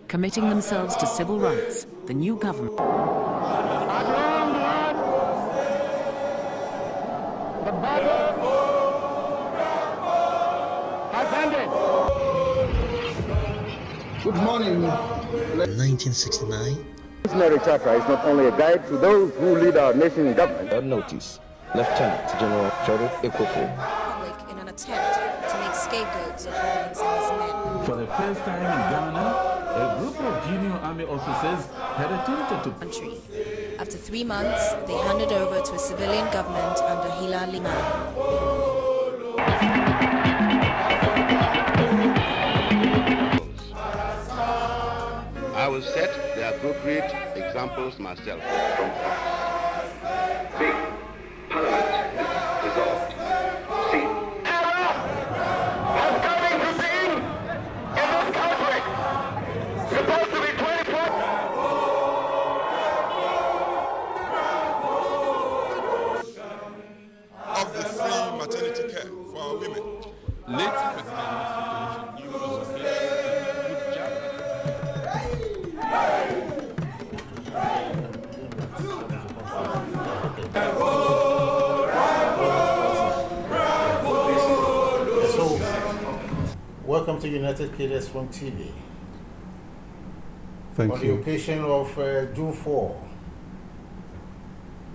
committing themselves to civil rights. The new government. The battle has ended. Good morning. 1969. Missionary Charter is not only a guide to those who lead our nation in government. On notice, Lieutenant General Choro Ekofo. Public in an attempt to make scapegoats of Rawlings and his men. For the first time in Ghana, a group of junior army officers had attempted to Country. After 3 months, they handed over to a civilian government under Hilal Liman. I will set the appropriate examples myself. B. Parliament is dissolved. C. Error has come into being in this country. Supposed to be 24. Of the free maternity care for our women. Late President knew was a good job. So, welcome to United Cadres from TV. Thank On you. the occasion of June 4,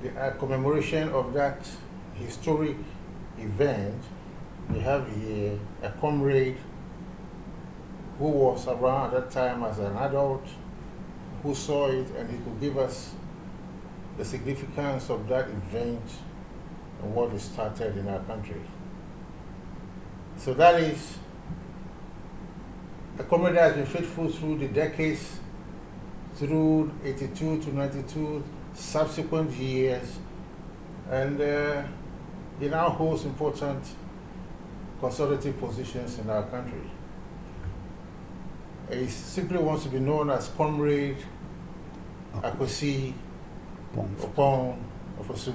the commemoration of that historic event, we have here a comrade who was around at that time as an adult, who saw it, and he could give us the significance of that event and what it started in our country. So that is a comrade that has been faithful through the decades, through 82 to 92, subsequent years, and he now holds important consultative positions in our country. He simply wants to be known as Comrade Akwesi Oppong of Fosu.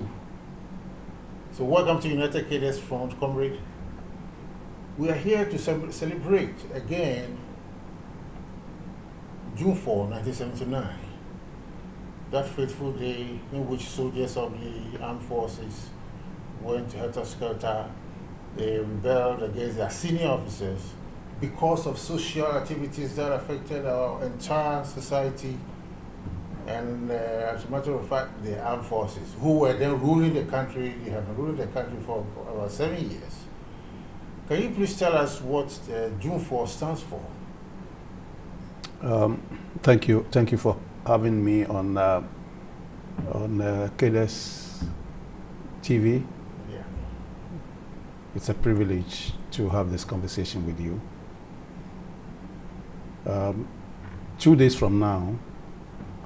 So welcome to United Cadres Front, Comrade. We are here to celebrate again June 4, 1979, that fateful day in which soldiers of the armed forces went to helter-skelter. They rebelled against their senior officers because of social activities that affected our entire society. And as a matter of fact, the armed forces, who were then ruling the country, they have been ruling the country for about 7 years. Can you please tell us what June 4 stands for? Thank you for having me on KDS TV. Yeah. It's a privilege to have this conversation with you. 2 days from now,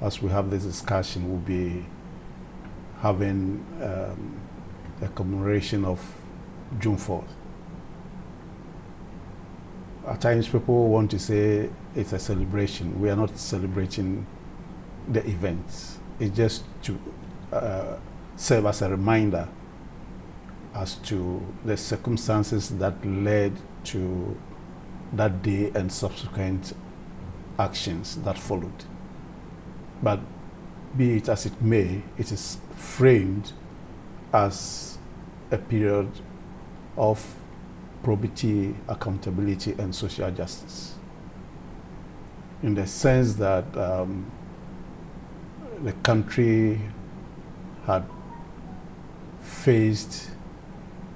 as we have this discussion, we'll be having a commemoration of June 4th. At times people want to say it's a celebration. We are not celebrating the events. It's just to serve as a reminder as to the circumstances that led to that day and subsequent actions that followed. But be it as it may, it is framed as a period of probity, accountability, and social justice, in the sense that the country had faced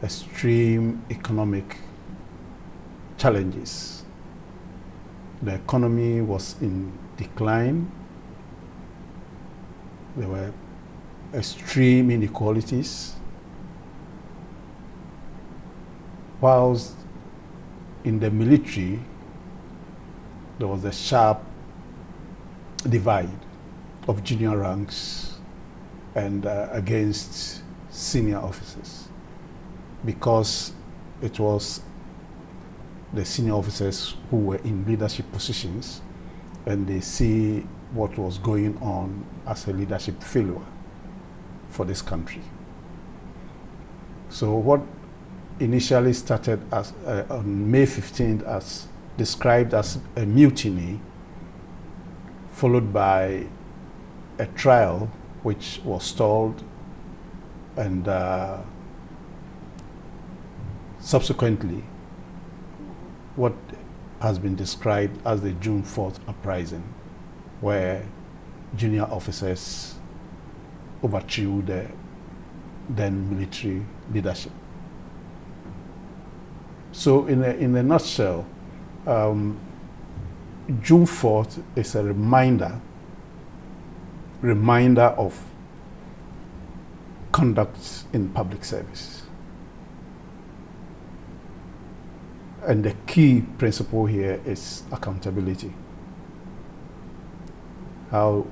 extreme economic challenges. The economy was in decline. There were extreme inequalities. Whilst in the military, there was a sharp divide of junior ranks and against senior officers, because it was the senior officers who were in leadership positions, and they see what was going on as a leadership failure for this country. So what initially started as on May 15th as described as a mutiny followed by a trial which was stalled, and subsequently what has been described as the June 4th Uprising, where junior officers overthrew the then military leadership. So in a nutshell, June 4th is a reminder of conduct in public service. And the key principle here is accountability. How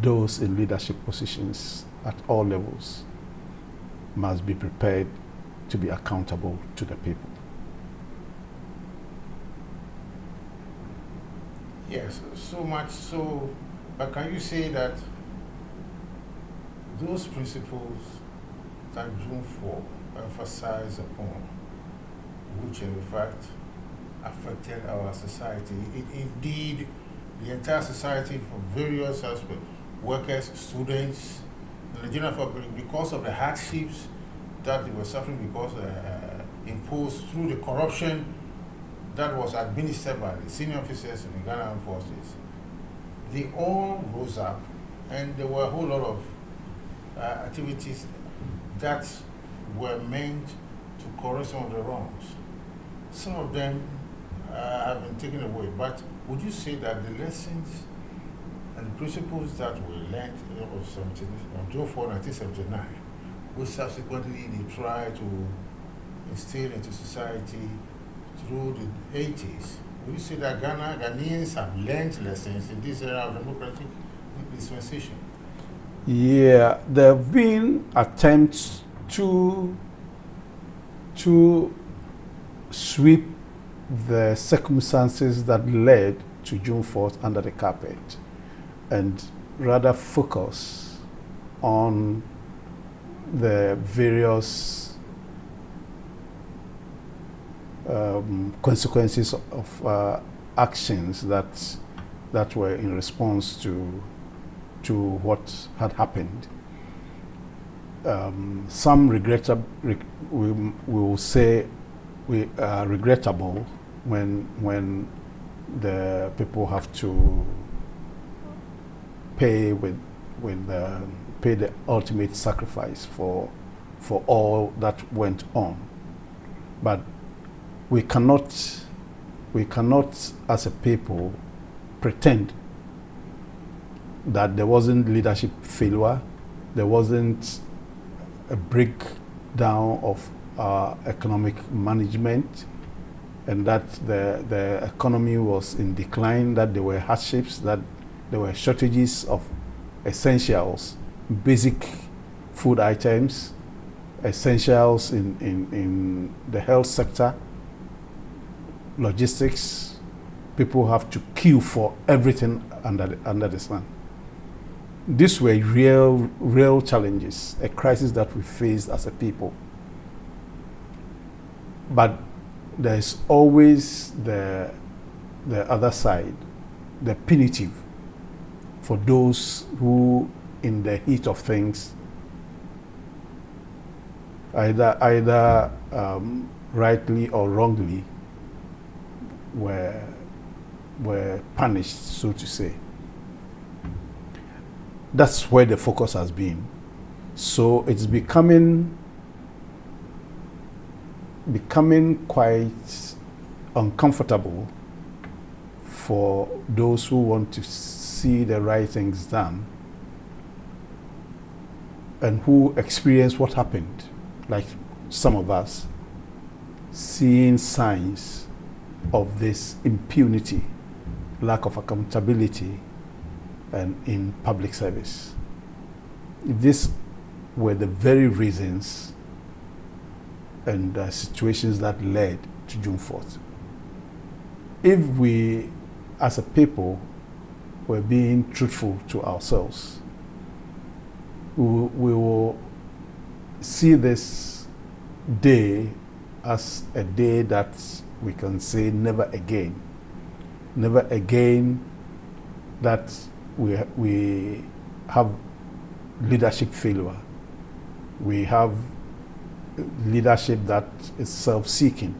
those in leadership positions at all levels must be prepared to be accountable to the people. Yes, so much so, but can you say that those principles that June 4 emphasized upon, which in fact affected our society, indeed the entire society from various aspects, workers, students, and the general public, because of the hardships that they were suffering, because imposed through the corruption that was administered by the senior officers in the Ghana Armed Forces, they all rose up, and there were a whole lot of activities that were meant to correct some of the wrongs. Some of them have been taken away, but would you say that the lessons and the principles that were learned on June 4, 1979, which subsequently they tried to instill into society through the 80s, would you say that Ghanaians have learned lessons in this era of democratic dispensation? Yeah, there have been attempts to sweep the circumstances that led to June 4th under the carpet and rather focus on the various consequences of actions that were in response to what had happened. Some we will say are regrettable when the people have to pay pay the ultimate sacrifice for all that went on. But we cannot as a people pretend that there wasn't leadership failure, there wasn't a breakdown of economic management, and that the economy was in decline, that there were hardships, that there were shortages of essentials, basic food items, essentials in the health sector, logistics. People have to queue for everything under the sun. These were real challenges, a crisis that we faced as a people. But there's always the other side, the punitive, for those who, in the heat of things, either rightly or wrongly, were punished, so to say. That's where the focus has been. So it's becoming quite uncomfortable for those who want to see the right things done and who experience what happened, like some of us, seeing signs of this impunity, lack of accountability, and in public service. These were the very reasons and situations that led to June 4th. If we, as a people, were being truthful to ourselves, we will see this day as a day that we can say never again. Never again that we have leadership failure. We have leadership that is self-seeking,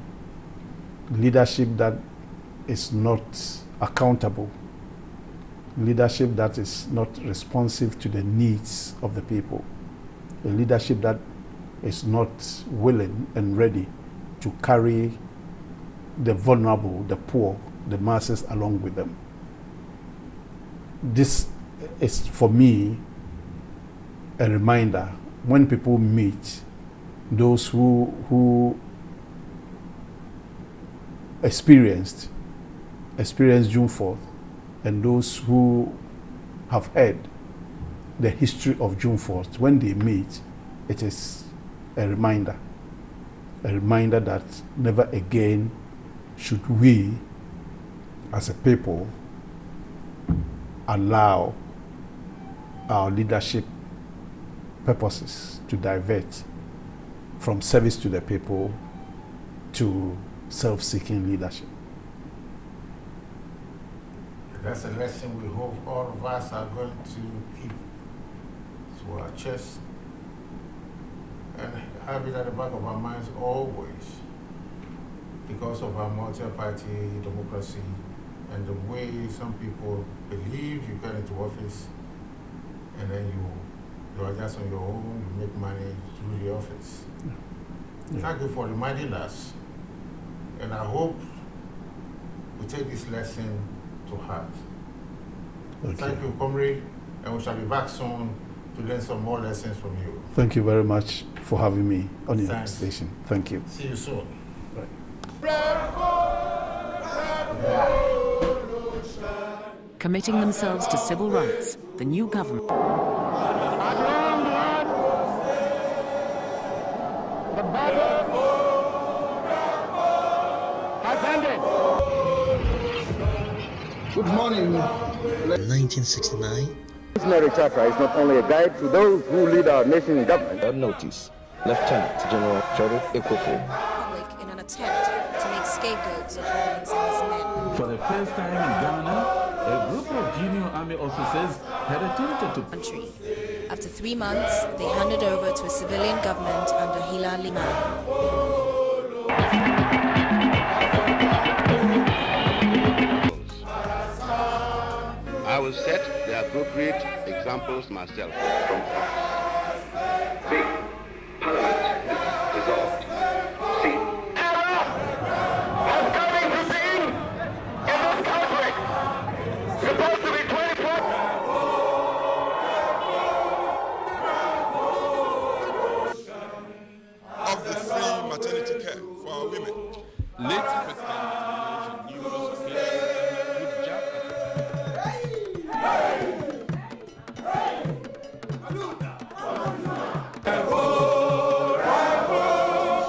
leadership that is not accountable, leadership that is not responsive to the needs of the people, a leadership that is not willing and ready to carry the vulnerable, the poor, the masses along with them. This is, for me, a reminder when people meet those who experienced June 4th and those who have heard the history of June 4th, when they meet, it is a reminder that never again should we as a people allow our leadership purposes to divert from service to the people to self-seeking leadership. That's a lesson we hope all of us are going to keep to our chest and have it at the back of our minds always, because of our multi-party democracy and the way some people believe you get into office and then you are just on your own, you make money through the office. Yeah. Thank you for reminding us, and I hope we take this lesson to heart. Okay. Thank you, Comrade, and we shall be back soon to learn some more lessons from you. Thank you very much for having me on your station. Thank you. See you soon. Committing themselves to civil rights, the new government. The battle has ended. Good morning. 1969. Missionary Charter is not only a guide to those who lead our nation in government. That notice, Lieutenant General Fosu Public in an attempt to make scapegoats of Rawlings and his men. For the first time in Ghana, a group of junior army officers had attempted to country. After 3 months, they handed over to a civilian government under Hilal Liman. I will set the appropriate examples myself. B. Parliament is dissolved. C. Error has come into being in this country. Supposed to be 24. Of the free maternity care for our women. Late President